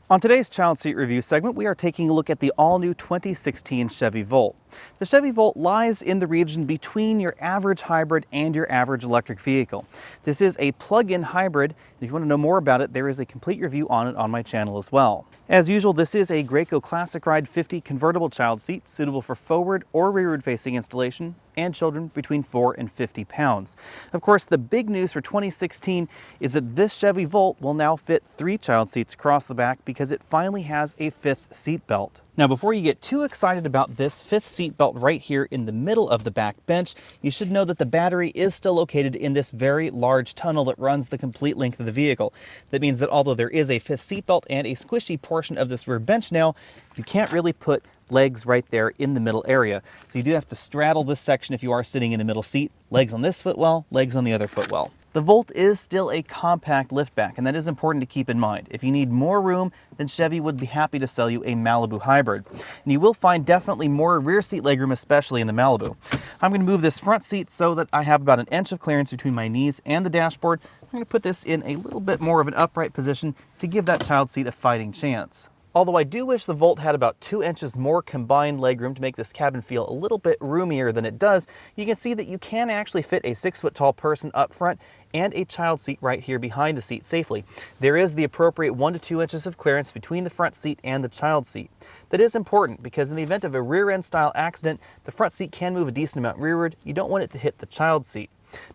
On today's child seat review segment, we are taking a look at the all-new 2016 Chevy Volt. The Chevy Volt lies in the region between your average hybrid and your average electric vehicle. This is a plug-in hybrid, and if you want to know more about it, there is a complete review on it on my channel as well. As usual, this is a Graco Classic Ride 50 convertible child seat, suitable for forward or rearward facing installation, and children between 4 and 50 pounds. Of course, the big news for 2016 is that this Chevy Volt will now fit 3 child seats across the back because it finally has a 5th seat belt. Now, before you get too excited about this 5th seat belt right here in the middle of the back bench, you should know that the battery is still located in this very large tunnel that runs the complete length of the vehicle. That means that although there is a 5th seat belt and a squishy portion of this rear bench now, you can't really put legs right there in the middle area. So you do have to straddle this section if you are sitting in the middle seat. Legs on this footwell, legs on the other footwell. The Volt is still a compact liftback, and that is important to keep in mind. If you need more room, then Chevy would be happy to sell you a Malibu hybrid. And you will find definitely more rear seat legroom, especially in the Malibu. I'm going to move this front seat so that I have about an inch of clearance between my knees and the dashboard. I'm going to put this in a little bit more of an upright position to give that child seat a fighting chance. Although I do wish the Volt had about 2 inches more combined legroom to make this cabin feel a little bit roomier than it does, you can see that you can actually fit a 6-foot-tall person up front and a child seat right here behind the seat safely. There is the appropriate 1 to 2 inches of clearance between the front seat and the child seat. That is important because in the event of a rear-end style accident, the front seat can move a decent amount rearward. You don't want it to hit the child seat.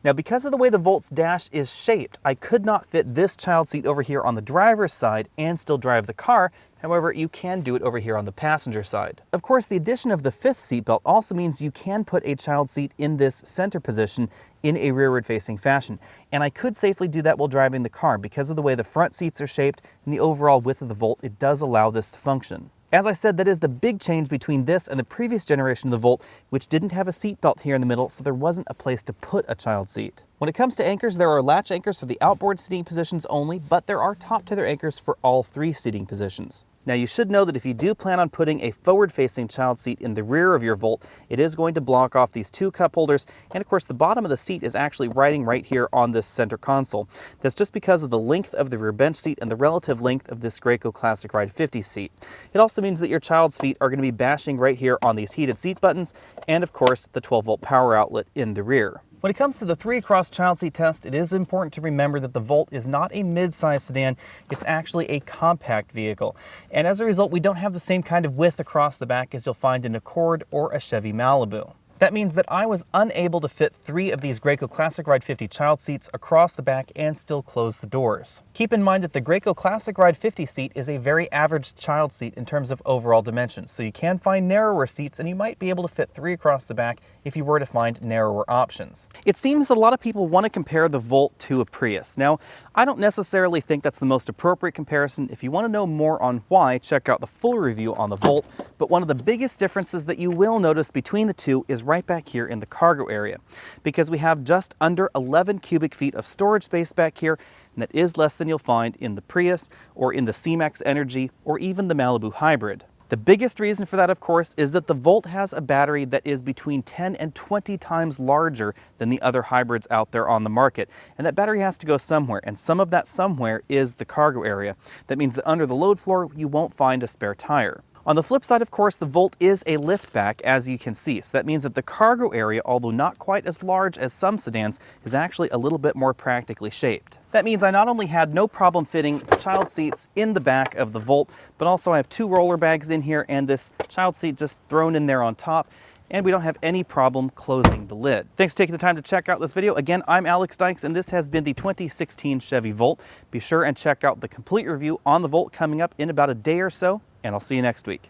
Now, because of the way the Volt's dash is shaped, I could not fit this child seat over here on the driver's side and still drive the car. However, you can do it over here on the passenger side. Of course, the addition of the 5th seatbelt also means you can put a child seat in this center position in a rearward facing fashion. And I could safely do that while driving the car. Because of the way the front seats are shaped and the overall width of the Volt, it does allow this to function. As I said, that is the big change between this and the previous generation of the Volt, which didn't have a seat belt here in the middle, so there wasn't a place to put a child seat. When it comes to anchors, there are latch anchors for the outboard seating positions only, but there are top tether anchors for all 3 seating positions. Now, you should know that if you do plan on putting a forward-facing child seat in the rear of your Volt, it is going to block off these 2 cup holders, and of course the bottom of the seat is actually riding right here on this center console. That's just because of the length of the rear bench seat and the relative length of this Graco Classic Ride 50 seat. It also means that your child's feet are going to be bashing right here on these heated seat buttons, and of course the 12-volt power outlet in the rear. When it comes to the 3-across child seat test, it is important to remember that the Volt is not a mid-size sedan, it's actually a compact vehicle. And as a result, we don't have the same kind of width across the back as you'll find in an Accord or a Chevy Malibu. That means that I was unable to fit 3 of these Graco Classic Ride 50 child seats across the back and still close the doors. Keep in mind that the Graco Classic Ride 50 seat is a very average child seat in terms of overall dimensions, so you can find narrower seats and you might be able to fit 3 across the back if you were to find narrower options. It seems that a lot of people want to compare the Volt to a Prius. Now, I don't necessarily think that's the most appropriate comparison. If you want to know more on why, check out the full review on the Volt, but one of the biggest differences that you will notice between the two is right back here in the cargo area, because we have just under 11 cubic feet of storage space back here, and that is less than you'll find in the Prius or in the C-Max Energy or even the Malibu Hybrid. The biggest reason for that, of course, is that the Volt has a battery that is between 10 and 20 times larger than the other hybrids out there on the market. And that battery has to go somewhere, and some of that somewhere is the cargo area. That means that under the load floor, you won't find a spare tire. On the flip side, of course, the Volt is a liftback, as you can see. So that means that the cargo area, although not quite as large as some sedans, is actually a little bit more practically shaped. That means I not only had no problem fitting child seats in the back of the Volt, but also I have 2 roller bags in here and this child seat just thrown in there on top, and we don't have any problem closing the lid. Thanks for taking the time to check out this video. Again, I'm Alex Dykes, and this has been the 2016 Chevy Volt. Be sure and check out the complete review on the Volt coming up in about a day or so, and I'll see you next week.